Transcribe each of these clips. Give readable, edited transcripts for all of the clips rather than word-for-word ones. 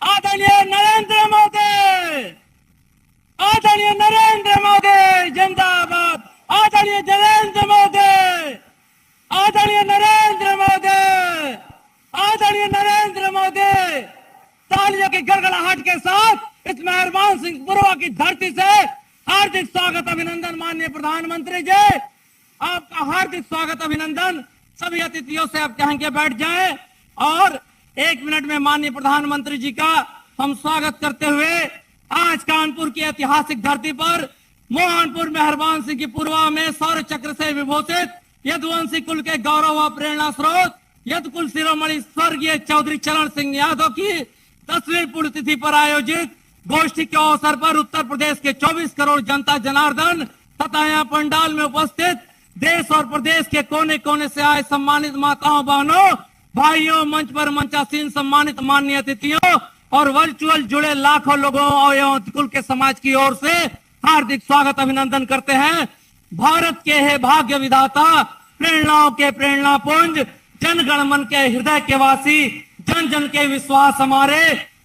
आदरणीय नरेंद्र मोदी, आदरणीय नरेंद्र मोदी जिंदाबाद, आदरणीय नरेंद्र मोदी, आदरणीय नरेंद्र मोदी, आदरणीय नरेंद्र मोदी। तालियों की गड़गड़ाहट के साथ इस मेहरबान सिंहपुरवा की धरती से हार्दिक स्वागत अभिनंदन। माननीय प्रधानमंत्री जी, आपका हार्दिक स्वागत अभिनंदन। सभी अतिथियों से आप कहेंगे बैठ जाएं और 1 मिनट में माननीय प्रधानमंत्री जी का हम स्वागत करते हुए आज कानपुर की ऐतिहासिक धरती पर मोहनपुर मेहरबान सिंह की पूर्वा में सौर चक्र से विभूषित यदुवंशी कुल के गौरव व प्रेरणा स्रोत यद कुल शिरोमणि स्वर्गीय चौधरी चरण सिंह यादव की 10वीं पुण्यतिथि पर आयोजित गोष्ठी के अवसर पर उत्तर प्रदेश के 24 करोड़ जनता जनार्दन तथा यहाँ पंडाल में उपस्थित देश और प्रदेश के कोने कोने से आए सम्मानित माताओं बहनों भाइयों, मंच पर मंचासीन सम्मानित माननीय अतिथियों और वर्चुअल जुड़े लाखों लोगों और कुल के समाज की ओर से हार्दिक स्वागत अभिनंदन करते हैं। भारत के है भाग्य विधाता, प्रेरणाओं के प्रेरणा पुंज, जनगण मन के हृदय के वासी, जन जन के विश्वास हमारे,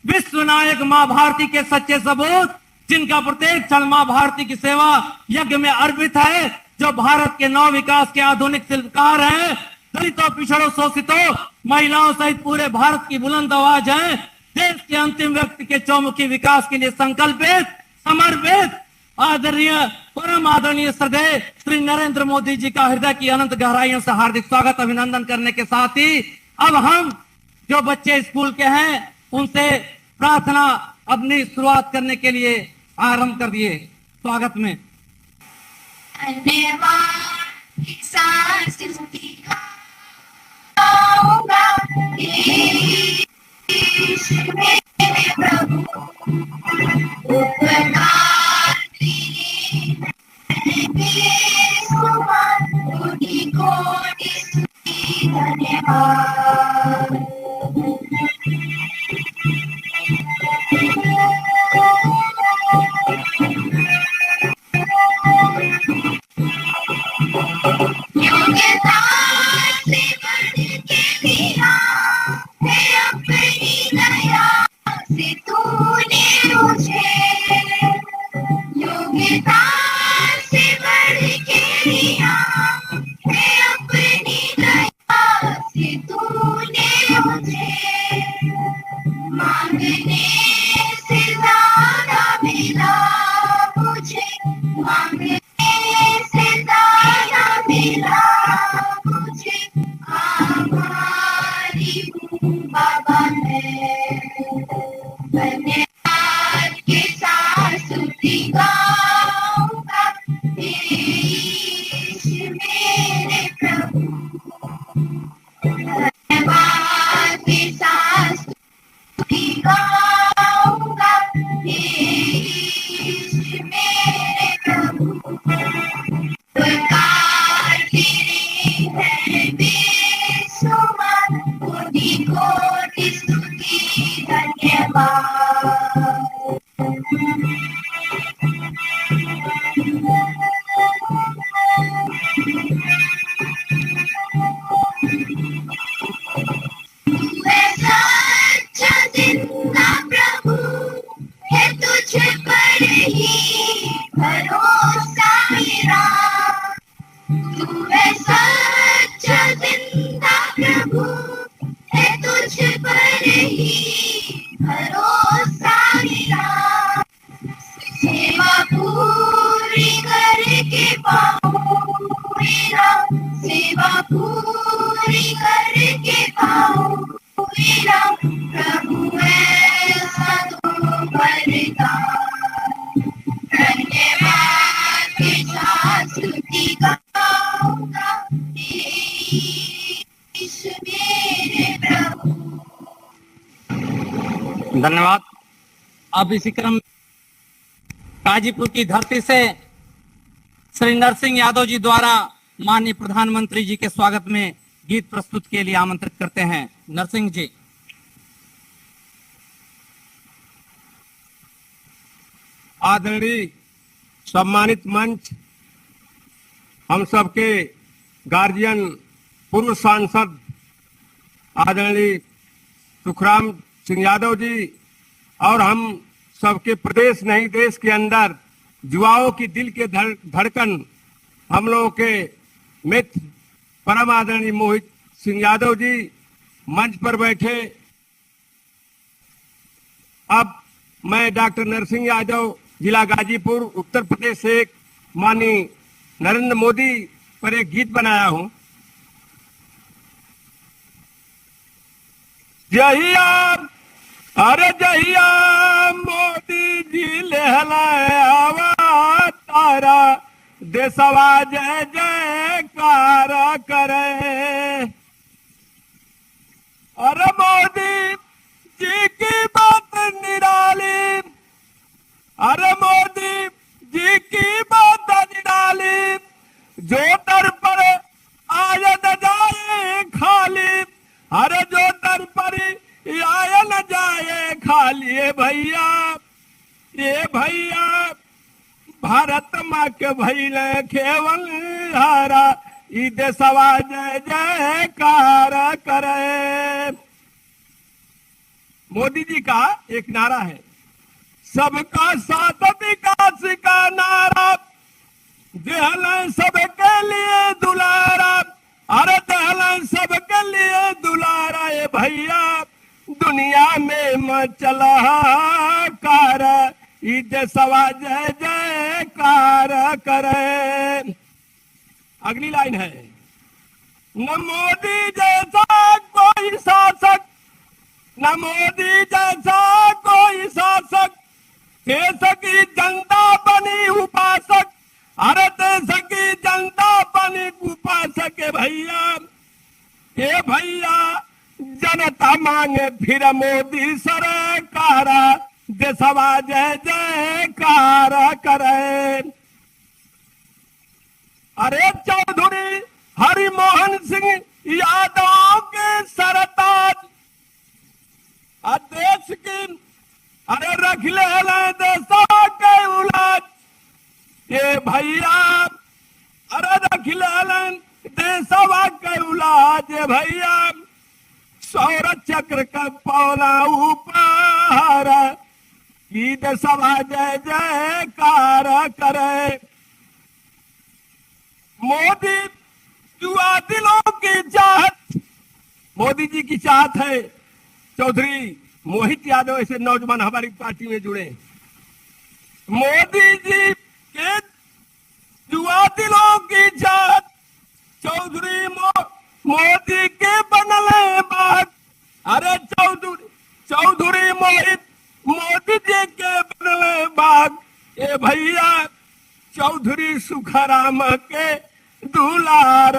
विश्व नायक माँ भारती के सच्चे सबूत, जिनका प्रत्येक क्षण माँ भारती की सेवा यज्ञ में अर्पित है, जो भारत के नव विकास के आधुनिक शिल्पकार हैं, दलितों, पिछड़ों, शोषितों, महिलाओं सहित पूरे भारत की बुलंद आवाज है, देश के अंतिम व्यक्ति के चौमुखी विकास के लिए संकल्पित, समर्पित, आदरणीय परम आदरणीय श्रद्धेय श्री नरेंद्र मोदी जी का हृदय की अनंत गहराइयों से हार्दिक स्वागत अभिनंदन करने के साथ ही अब हम जो बच्चे स्कूल के हैं उनसे प्रार्थना अपनी शुरुआत करने के लिए आरंभ कर दिए। स्वागत में धन्यवाद। अब इसी क्रम गाजीपुर की धरती से श्री नरसिंह यादव जी द्वारा माननीय प्रधानमंत्री जी के स्वागत में गीत प्रस्तुत के लिए आमंत्रित करते हैं। नरसिंह जी। आदरणीय सम्मानित मंच, हम सबके गार्जियन, पूर्व सांसद आदरणीय सुखराम सिंह यादव जी, और हम सबके प्रदेश नहीं देश के अंदर युवाओं की दिल के धड़कन हम लोगों के मित्र परम आदरणीय मोहित सिंह यादव जी मंच पर बैठे। अब मैं डॉक्टर नरसिंह यादव, जिला गाजीपुर, उत्तर प्रदेश से माननीय नरेंद्र मोदी पर एक गीत बनाया हूं। जहिया अरे जहिया मोदी जी लहलावा तारा देशवा जय जयकार करे। अरे मोदी जी की बात निराली, अरे मोदी जी की बात निराली, जो दर पर आय न जाए खाली, अरे जो दर पर आय न जाए खाली। ये भैया भारत माँ के भैल खेवल हारा, ई देशवा जय जयकार करे। मोदी जी का एक नारा है, सबका साथ विकास का नारा, दहलन सबके लिए दुलारा, अरे दहलन सबके लिए दुलारा। ये भैया दुनिया में मचला कार, ई देशवा जय जयकार करे। अगली लाइन है, न मोदी जैसा कोई शासक, न मोदी जैसा कोई शासक, देश की जनता बनी उपासक, अरे देश की जनता बनी उपासक। ये भैया जनता मांगे फिर मोदी सरकार, देशवा जय जयकार करे। अरे चौधरी हरिमोहन सिंह यादव के सरताज, देश की अरे रख ले देशवा के उलाज। ये भैया अरे रख ले देशवा के उलाज। ये भैया सौर चक्र का पौला ऊपर, ई देशवा जय जयकार करे। मोदी युवा दिलों की चाहत, मोदी जी की चाहत है चौधरी मोहित यादव ऐसे नौजवान हमारी पार्टी में जुड़े। मोदी जी के युवा दिलों की चाहत, चौधरी मोदी के बनले बाग, अरे चौधरी मोहित मोदी जी के बनले बाग। ये भैया चौधरी सुखराम के दुलार,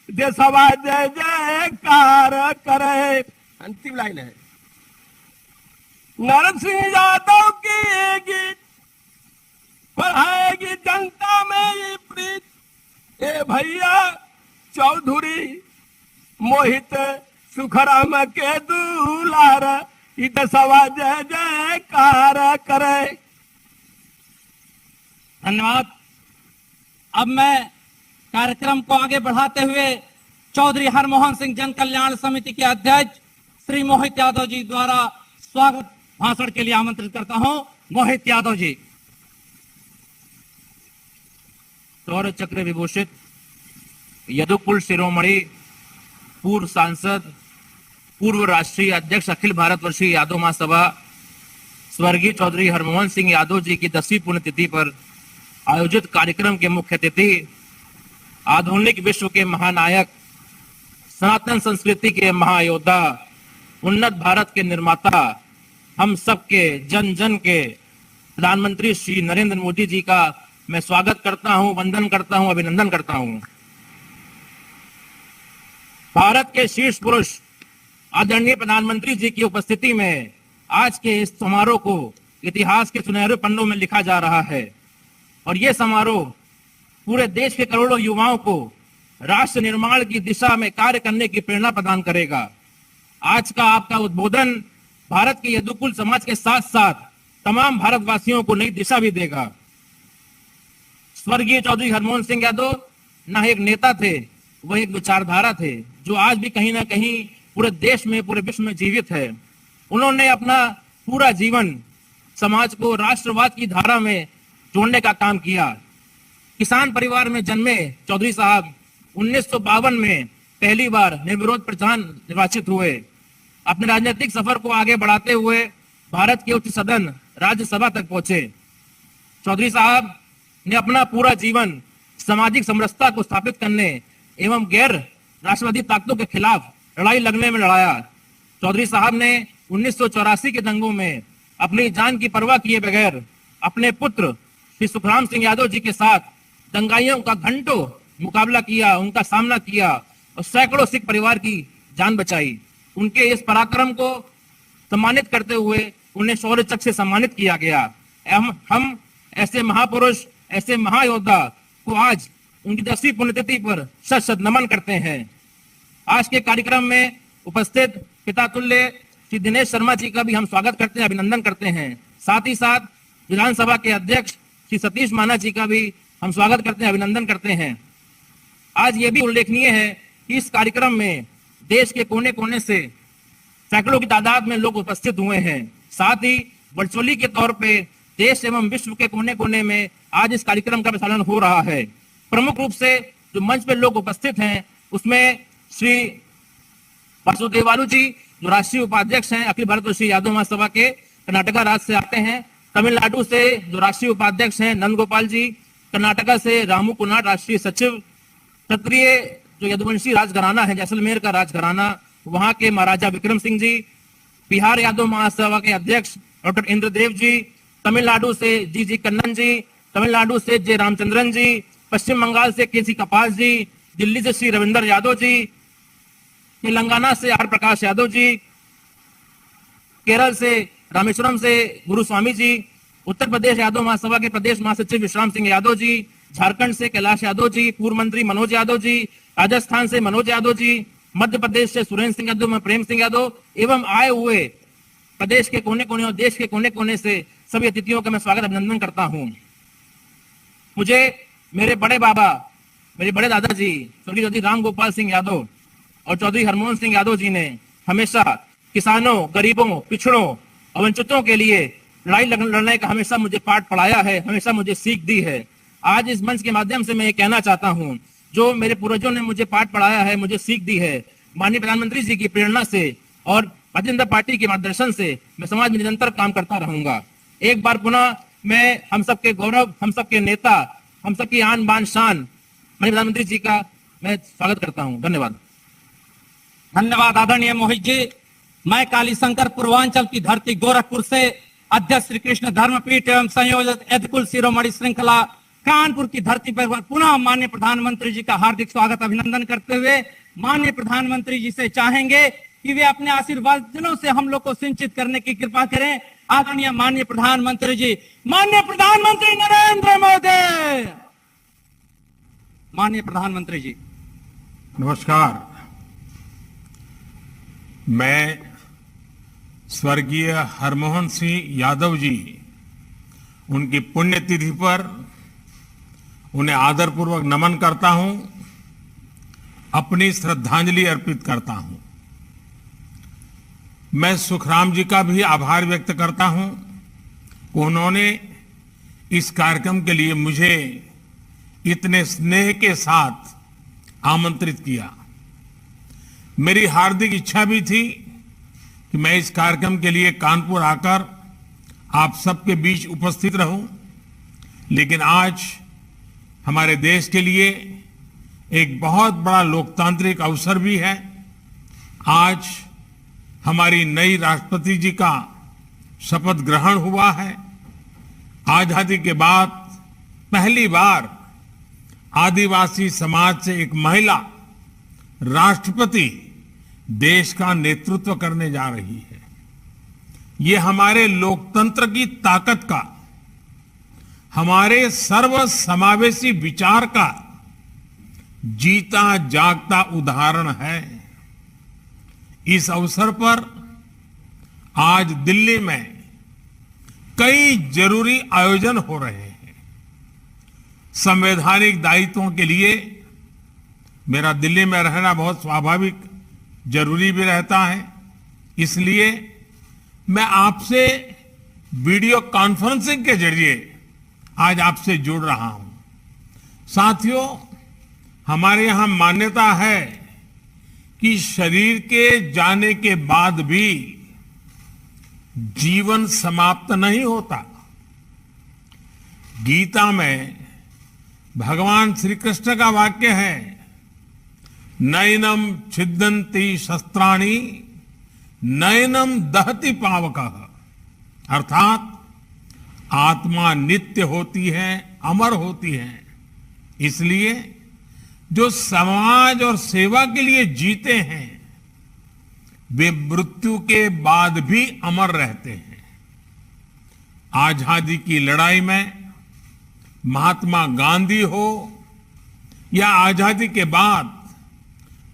देशवा जय जयकार करे। अंतिम लाइन है, नरसिंह यादव की ये गीत बढ़ाएगी जनता में ये प्रीत। ये भैया चौधरी मोहित सुखराम के दुलार, ई देशवा जय जयकार करे। धन्यवाद। अब मैं कार्यक्रम को आगे बढ़ाते हुए चौधरी हरमोहन सिंह जन कल्याण समिति के अध्यक्ष श्री मोहित यादव जी द्वारा स्वागत भाषण के लिए आमंत्रित करता हूं। मोहित यादव जी। सौर चक्र विभूषित यदुकुल शिरोमणि, पूर्व सांसद, पूर्व राष्ट्रीय अध्यक्ष अखिल भारतवर्षीय यादव महासभा स्वर्गीय चौधरी हरमोहन सिंह यादव जी की 10वीं पुण्यतिथि पर आयोजित कार्यक्रम के मुख्य अतिथि, आधुनिक विश्व के महानायक, सनातन संस्कृति के महायोद्धा, उन्नत भारत के निर्माता, हम सबके जन जन के प्रधानमंत्री श्री नरेंद्र मोदी जी का मैं स्वागत करता हूं, वंदन करता हूं, अभिनंदन करता हूं। भारत के शीर्ष पुरुष आदरणीय प्रधानमंत्री जी की उपस्थिति में आज के इस समारोह को इतिहास के सुनहरे पन्नों में लिखा जा रहा है और ये समारोह पूरे देश के करोड़ों युवाओं को राष्ट्र निर्माण की दिशा में कार्य करने की प्रेरणा प्रदान करेगा। आज का आपका उद्बोधन भारत के यदुकुल समाज के साथ साथ तमाम भारतवासियों को नई दिशा भी देगा। स्वर्गीय चौधरी हरमोहन सिंह यादव न एक नेता थे, वह एक विचारधारा थे जो आज भी कहीं ना कहीं पूरे देश में, पूरे विश्व में जीवित है। उन्होंने अपना पूरा जीवन समाज को राष्ट्रवाद की धारा में जोड़ने का काम किया। किसान परिवार में जन्मे चौधरी साहब 1952 में पहली बार निर्विरोध प्रधान निर्वाचित हुए। अपने राजनीतिक सफर को आगे बढ़ाते हुए भारत के उच्च सदन राज्यसभा तक पहुंचे। चौधरी साहब ने अपना पूरा जीवन सामाजिक समरसता को स्थापित करने एवं गैर राष्ट्रवादी ताकतों के खिलाफ लड़ाई लड़ने में लड़ाया। चौधरी साहब ने 1984 के दंगों में अपनी जान की परवाह किए बगैर अपने पुत्र श्री सुखराम सिंह यादव जी के साथ दंगाइयों का घंटों मुकाबला किया, उनका सामना किया और सैकड़ों सिख परिवार की जान बचाई। उनके इस पराक्रम को सम्मानित करते हुए उन्हें शौर्य चक्र से सम्मानित किया गया। हम ऐसे महापुरुष, ऐसे महायोद्धा को आज उनकी 10वीं पुण्यतिथि पर शत शत नमन करते हैं। आज के कार्यक्रम में उपस्थित पिता तुल्य श्री दिनेश शर्मा जी का भी हम स्वागत करते हैं, अभिनंदन करते हैं। साथ ही साथ विधानसभा के अध्यक्ष श्री सतीश माना जी का भी हम स्वागत करते हैं, अभिनंदन करते हैं। आज ये भी उल्लेखनीय है कि इस कार्यक्रम में देश के कोने कोने से सैकड़ों की तादाद में लोग उपस्थित हुए हैं। साथ ही वर्चुअली के तौर पे देश एवं विश्व के कोने कोने में आज इस कार्यक्रम का प्रसारण हो रहा है। प्रमुख रूप से जो मंच पर लोग उपस्थित हैं उसमें श्री वासुदेवालु जी जो राष्ट्रीय उपाध्यक्ष हैं अखिल भारतवर्षीय यादव महासभा के, कर्नाटका राज्य से आते हैं। तमिलनाडु से जो राष्ट्रीय उपाध्यक्ष हैं नंद गोपाल जी, कर्नाटका से रामू कुनाड राष्ट्रीय सचिव, क्षत्रिय जो यदुवंशी राजघराना है जैसलमेर का राजघराना, वहां के महाराजा विक्रम सिंह जी, बिहार यादव महासभा के अध्यक्ष डॉक्टर इंद्रदेव जी, तमिलनाडु से जी कन्नन जी, तमिलनाडु से जे रामचंद्रन जी, पश्चिम बंगाल से केसी कपाल जी, दिल्ली से श्री रविंदर यादव जी, तेलंगाना से आर प्रकाश यादव जी, केरल से रामेश्वरम से गुरु स्वामी जी, उत्तर प्रदेश यादव महासभा के प्रदेश महासचिव विश्राम सिंह यादव जी, झारखंड से कैलाश यादव जी, पूर्व मंत्री मनोज यादव जी, राजस्थान से मनोज यादव जी, मध्य प्रदेश से सुरेंद्र सिंह यादव, प्रेम सिंह यादव एवं आए हुए प्रदेश के कोने कोने और देश के कोने कोने से सभी अतिथियों का मैं स्वागत अभिनंदन करता हूं। मुझे मेरे बड़े बाबा, मेरे बड़े दादाजी स्वर्गीय चौधरी राम गोपाल सिंह यादव और चौधरी हरमोहन सिंह यादव जी ने हमेशा किसानों, गरीबों, पिछड़ों और वंचितों के लिए लड़ाई लड़ने का हमेशा मुझे पाठ पढ़ाया है, हमेशा मुझे सीख दी है। आज इस मंच के माध्यम से मैं ये कहना चाहता हूं, जो मेरे पूर्वजों ने मुझे पाठ पढ़ाया है, मुझे सीख दी है, माननीय प्रधानमंत्री जी की प्रेरणा से और भारतीय जनता पार्टी के मार्गदर्शन से मैं समाज में निरंतर काम करता रहूंगा। एक बार पुनः मैं हम सबके गौरव, हम सबके नेता, हम सबकी आन बान शान माननीय प्रधानमंत्री जी का मैं स्वागत करता हूं। धन्यवाद। धन्यवाद आदरणीय मोहित जी। मैं काली शंकर पूर्वांचल की धरती गोरखपुर से अध्यक्ष श्री कृष्ण धर्मपीठ एवं संयोजक यदकुल शिरोमणि श्रृंखला कानपुर की धरती पर पुनः माननीय प्रधानमंत्री जी का हार्दिक स्वागत अभिनंदन करते हुए माननीय प्रधानमंत्री जी से चाहेंगे कि वे अपने आशीर्वादों से हम लोग को सिंचित करने की कृपा करें। आदरणीय माननीय प्रधानमंत्री जी, माननीय प्रधानमंत्री नरेंद्र मोदी, माननीय प्रधानमंत्री जी। नमस्कार। मैं स्वर्गीय हरमोहन सिंह यादव जी, उनकी पुण्यतिथि पर उन्हें आदरपूर्वक नमन करता हूं, अपनी श्रद्धांजलि अर्पित करता हूं। मैं सुखराम जी का भी आभार व्यक्त करता हूं कि उन्होंने इस कार्यक्रम के लिए मुझे इतने स्नेह के साथ आमंत्रित किया। मेरी हार्दिक इच्छा भी थी कि मैं इस कार्यक्रम के लिए कानपुर आकर आप सबके बीच उपस्थित रहूं, लेकिन आज हमारे देश के लिए एक बहुत बड़ा लोकतांत्रिक अवसर भी है। आज हमारी नई राष्ट्रपति जी का शपथ ग्रहण हुआ है। आजादी के बाद पहली बार आदिवासी समाज से एक महिला राष्ट्रपति देश का नेतृत्व करने जा रही है। ये हमारे लोकतंत्र की ताकत का, हमारे सर्वसमावेशी विचार का जीता जागता उदाहरण है। इस अवसर पर आज दिल्ली में कई जरूरी आयोजन हो रहे हैं। संवैधानिक दायित्वों के लिए मेरा दिल्ली में रहना बहुत स्वाभाविक जरूरी भी रहता है, इसलिए मैं आपसे वीडियो कॉन्फ्रेंसिंग के जरिए आज आपसे जुड़ रहा हूं। साथियों, हमारे यहां मान्यता है कि शरीर के जाने के बाद भी जीवन समाप्त नहीं होता। गीता में भगवान श्री कृष्ण का वाक्य है, नैनम छिद्दन्ति शस्त्राणि नैनम दहति पावकः। अर्थात आत्मा नित्य होती है, अमर होती है। इसलिए जो समाज और सेवा के लिए जीते हैं वे मृत्यु के बाद भी अमर रहते हैं। आजादी की लड़ाई में महात्मा गांधी हो या आजादी के बाद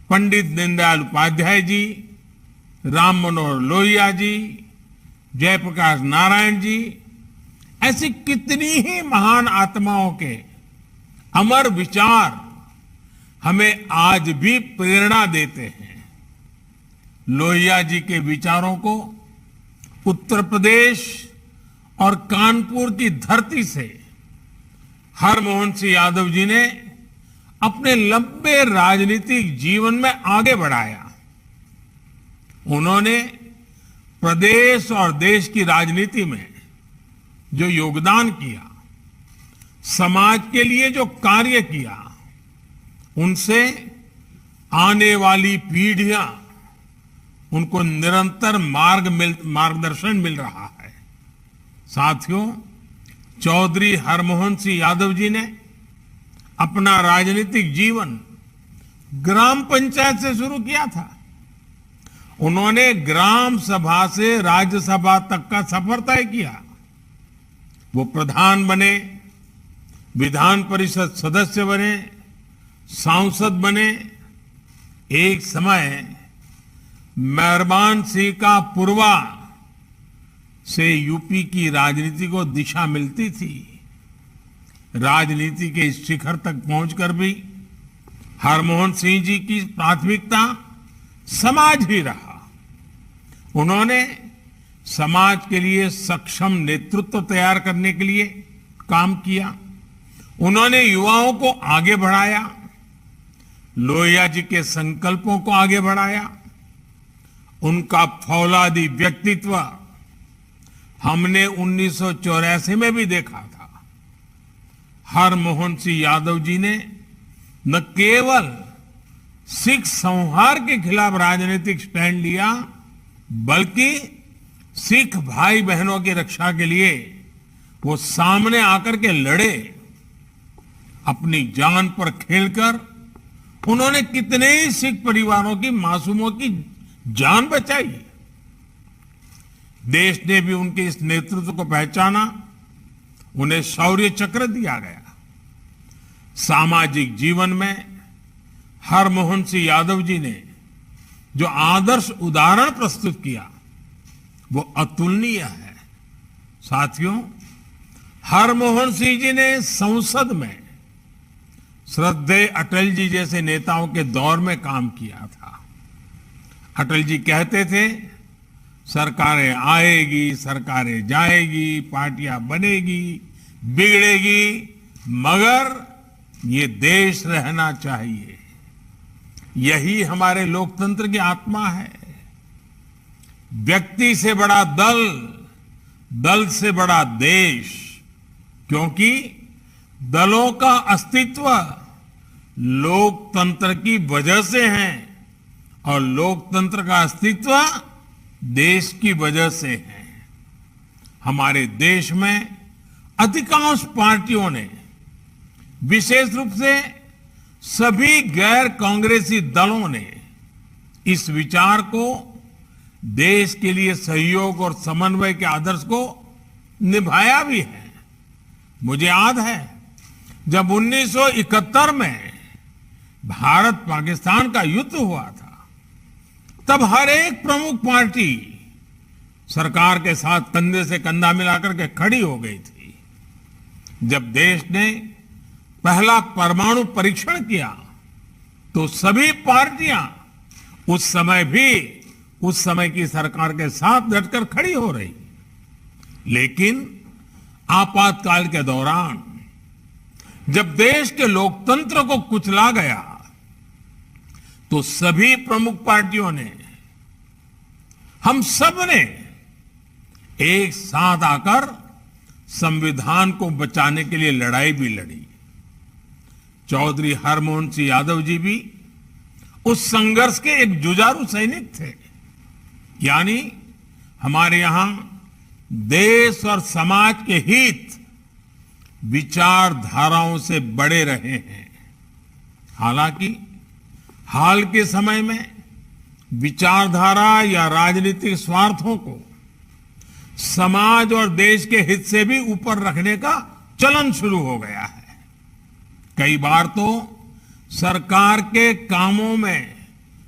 पंडित दीनदयाल उपाध्याय जी, राम मनोहर लोहिया जी, जयप्रकाश नारायण जी, ऐसी कितनी ही महान आत्माओं के अमर विचार हमें आज भी प्रेरणा देते हैं। लोहिया जी के विचारों को उत्तर प्रदेश और कानपुर की धरती से हरमोहन सिंह यादव जी ने अपने लंबे राजनीतिक जीवन में आगे बढ़ाया। उन्होंने प्रदेश और देश की राजनीति में जो योगदान किया, समाज के लिए जो कार्य किया, उनसे आने वाली पीढ़ियां उनको निरंतर मार्गदर्शन मिल रहा है। साथियों, चौधरी हरमोहन सिंह यादव जी ने अपना राजनीतिक जीवन ग्राम पंचायत से शुरू किया था। उन्होंने ग्राम सभा से राज्यसभा तक का सफर तय किया। वो प्रधान बने, विधान परिषद सदस्य बने, सांसद बने। एक समय मेहरबान सिंह का पुरवा से यूपी की राजनीति को दिशा मिलती थी। राजनीति के इस शिखर तक पहुंचकर भी हरमोहन सिंह जी की प्राथमिकता समाज ही रहा। उन्होंने समाज के लिए सक्षम नेतृत्व तैयार करने के लिए काम किया। उन्होंने युवाओं को आगे बढ़ाया, लोहिया जी के संकल्पों को आगे बढ़ाया। उनका फौलादी व्यक्तित्व हमने 1984 में भी देखा था। हरमोहन सिंह यादव जी ने न केवल सिख संहार के खिलाफ राजनीतिक स्टैंड लिया, बल्कि सिख भाई बहनों की रक्षा के लिए वो सामने आकर के लड़े। अपनी जान पर खेलकर उन्होंने कितने ही सिख परिवारों की मासूमों की जान बचाई। देश ने भी उनके इस नेतृत्व को पहचाना, उन्हें शौर्य चक्र दिया गया। सामाजिक जीवन में हरमोहन सिंह यादव जी ने जो आदर्श उदाहरण प्रस्तुत किया वो अतुलनीय है। साथियों, हरमोहन सिंह जी ने संसद में श्रद्धेय अटल जी जैसे नेताओं के दौर में काम किया था। अटल जी कहते थे, सरकारें आएगी, सरकारें जाएगी, पार्टियां बनेगी, बिगड़ेगी, मगर ये देश रहना चाहिए। यही हमारे लोकतंत्र की आत्मा है। व्यक्ति से बड़ा दल, दल से बड़ा देश, क्योंकि दलों का अस्तित्व लोकतंत्र की वजह से है और लोकतंत्र का अस्तित्व देश की वजह से है। हमारे देश में अधिकांश पार्टियों ने, विशेष रूप से सभी गैर कांग्रेसी दलों ने, इस विचार को, देश के लिए सहयोग और समन्वय के आदर्श को निभाया भी है। मुझे याद है जब 1971 में भारत पाकिस्तान का युद्ध हुआ था, तब हर एक प्रमुख पार्टी सरकार के साथ कंधे से कंधा मिलाकर के खड़ी हो गई थी। जब देश ने पहला परमाणु परीक्षण किया तो सभी पार्टियां उस समय भी उस समय की सरकार के साथ डटकर खड़ी हो रही। लेकिन आपातकाल के दौरान जब देश के लोकतंत्र को कुचला गया तो सभी प्रमुख पार्टियों ने, हम सब ने एक साथ आकर संविधान को बचाने के लिए लड़ाई भी लड़ी। चौधरी हरमोहन सिंह यादव जी भी उस संघर्ष के एक जुझारू सैनिक थे। यानी हमारे यहां देश और समाज के हित विचारधाराओं से बड़े रहे हैं। हालांकि हाल के समय में विचारधारा या राजनीतिक स्वार्थों को समाज और देश के हित से भी ऊपर रखने का चलन शुरू हो गया है। कई बार तो सरकार के कामों में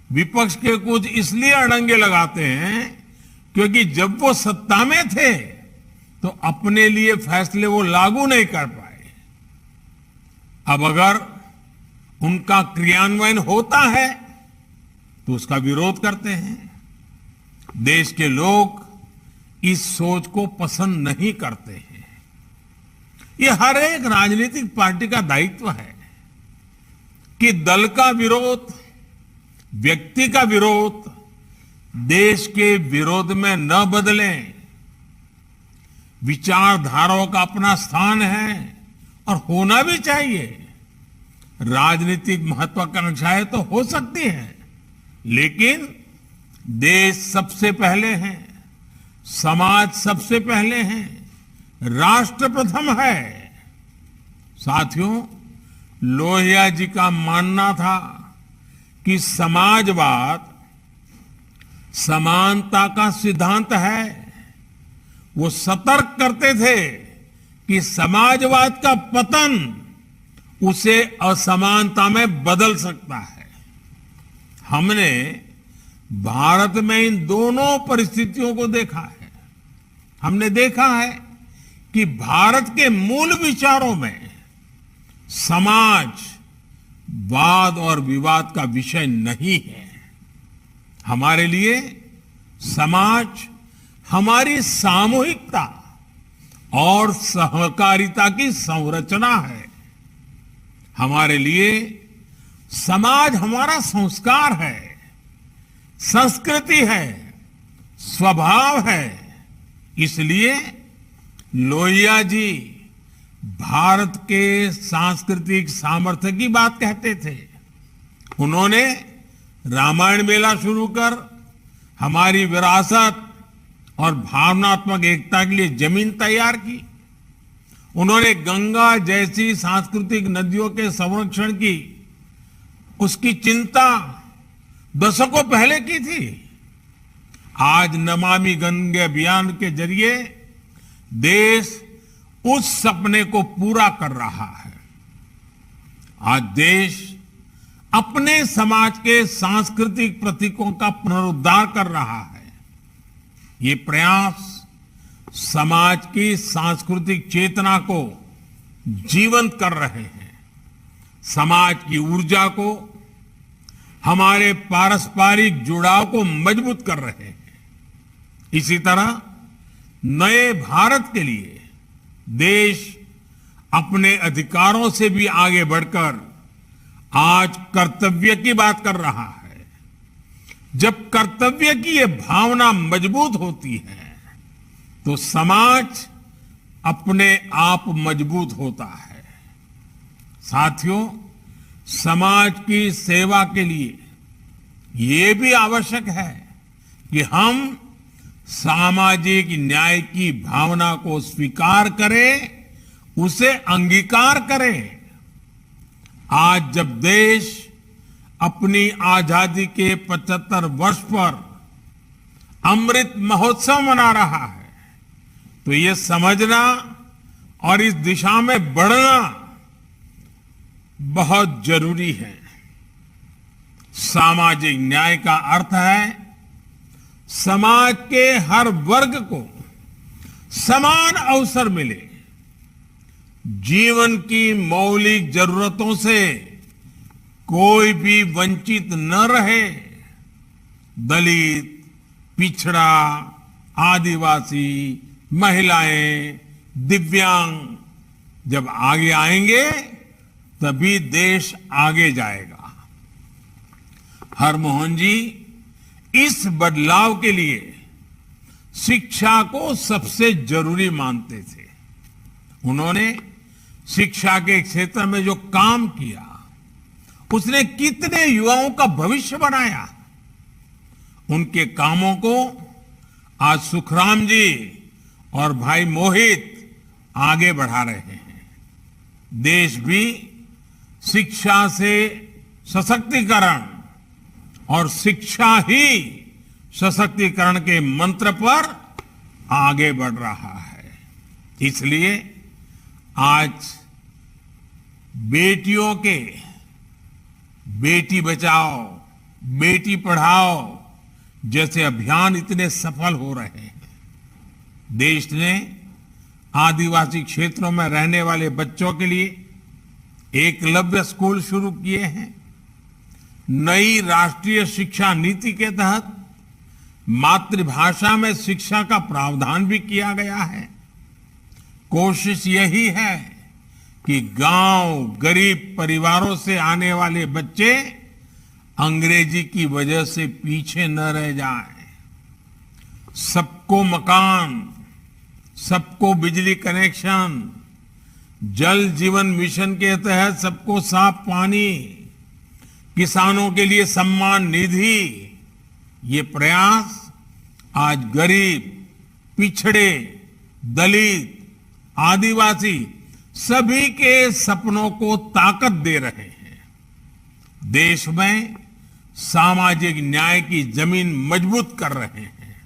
विपक्ष के कुछ इसलिए अड़ंगे लगाते हैं क्योंकि जब वो सत्ता में थे तो अपने लिए फैसले वो लागू नहीं कर पाए। अब अगर उनका क्रियान्वयन होता है तो उसका विरोध करते हैं। देश के लोग इस सोच को पसंद नहीं करते हैं। ये हर एक राजनीतिक पार्टी का दायित्व है कि दल का विरोध, व्यक्ति का विरोध देश के विरोध में न बदलें। विचारधाराओं का अपना स्थान है और होना भी चाहिए। राजनीतिक महत्वाकांक्षाएं तो हो सकती हैं, लेकिन देश सबसे पहले है, समाज सबसे पहले है, राष्ट्र प्रथम है। साथियों, लोहिया जी का मानना था कि समाजवाद समानता का सिद्धांत है। वो सतर्क करते थे कि समाजवाद का पतन उसे असमानता में बदल सकता है। हमने भारत में इन दोनों परिस्थितियों को देखा है। हमने देखा है कि भारत के मूल विचारों में समाज वाद और विवाद का विषय नहीं है। हमारे लिए समाज हमारी सामूहिकता और सहकारिता की संरचना है। हमारे लिए समाज हमारा संस्कार है, संस्कृति है, स्वभाव है। इसलिए लोहिया जी भारत के सांस्कृतिक सामर्थ्य की बात कहते थे। उन्होंने रामायण मेला शुरू कर हमारी विरासत और भावनात्मक एकता के लिए जमीन तैयार की। उन्होंने गंगा जैसी सांस्कृतिक नदियों के संरक्षण की उसकी चिंता दशकों पहले की थी। आज नमामि गंगे अभियान के जरिए देश उस सपने को पूरा कर रहा है। आज देश अपने समाज के सांस्कृतिक प्रतीकों का पुनरुद्धार कर रहा है। ये प्रयास समाज की सांस्कृतिक चेतना को जीवंत कर रहे हैं, समाज की ऊर्जा को, हमारे पारस्परिक जुड़ाव को मजबूत कर रहे हैं। इसी तरह नए भारत के लिए देश अपने अधिकारों से भी आगे बढ़कर आज कर्तव्य की बात कर रहा है। जब कर्तव्य की ये भावना मजबूत होती है तो समाज अपने आप मजबूत होता है। साथियों, समाज की सेवा के लिए ये भी आवश्यक है कि हम सामाजिक न्याय की भावना को स्वीकार करें, उसे अंगीकार करें। आज जब देश अपनी आजादी के 75 वर्ष पर अमृत महोत्सव मना रहा है तो ये समझना और इस दिशा में बढ़ना बहुत जरूरी है। सामाजिक न्याय का अर्थ है समाज के हर वर्ग को समान अवसर मिले, जीवन की मौलिक जरूरतों से कोई भी वंचित न रहे। दलित, पिछड़ा, आदिवासी, महिलाएं, दिव्यांग जब आगे आएंगे तभी देश आगे जाएगा। हरमोहन जी इस बदलाव के लिए शिक्षा को सबसे जरूरी मानते थे। उन्होंने शिक्षा के क्षेत्र में जो काम किया, उसने कितने युवाओं का भविष्य बनाया। उनके कामों को आज सुखराम जी और भाई मोहित आगे बढ़ा रहे हैं। देश भी शिक्षा से सशक्तिकरण और शिक्षा ही सशक्तिकरण के मंत्र पर आगे बढ़ रहा है। इसलिए आज बेटियों के बेटी बचाओ, बेटी पढ़ाओ जैसे अभियान इतने सफल हो रहे हैं। देश ने आदिवासी क्षेत्रों में रहने वाले बच्चों के लिए एकलव्य स्कूल शुरू किए हैं। नई राष्ट्रीय शिक्षा नीति के तहत मातृभाषा में शिक्षा का प्रावधान भी किया गया है। कोशिश यही है कि गांव, गरीब परिवारों से आने वाले बच्चे अंग्रेजी की वजह से पीछे न रह जाएं। सबको मकान, सबको बिजली कनेक्शन, जल जीवन मिशन के तहत सबको साफ पानी, किसानों के लिए सम्मान निधि, ये प्रयास आज गरीब, पिछड़े, दलित, आदिवासी सभी के सपनों को ताकत दे रहे हैं। देश में सामाजिक न्याय की जमीन मजबूत कर रहे हैं।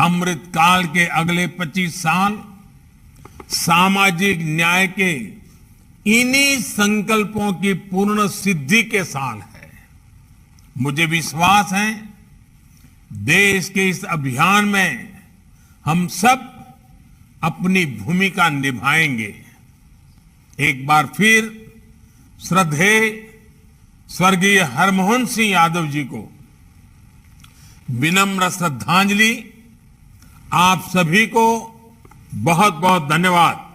अमृत काल के अगले 25 साल सामाजिक न्याय के इन्हीं संकल्पों की पूर्ण सिद्धि के साल है। मुझे विश्वास है देश के इस अभियान में हम सब अपनी भूमिका निभाएंगे। एक बार फिर श्रद्धेय स्वर्गीय हरमोहन सिंह यादव जी को विनम्र श्रद्धांजलि। आप सभी को बहुत बहुत धन्यवाद।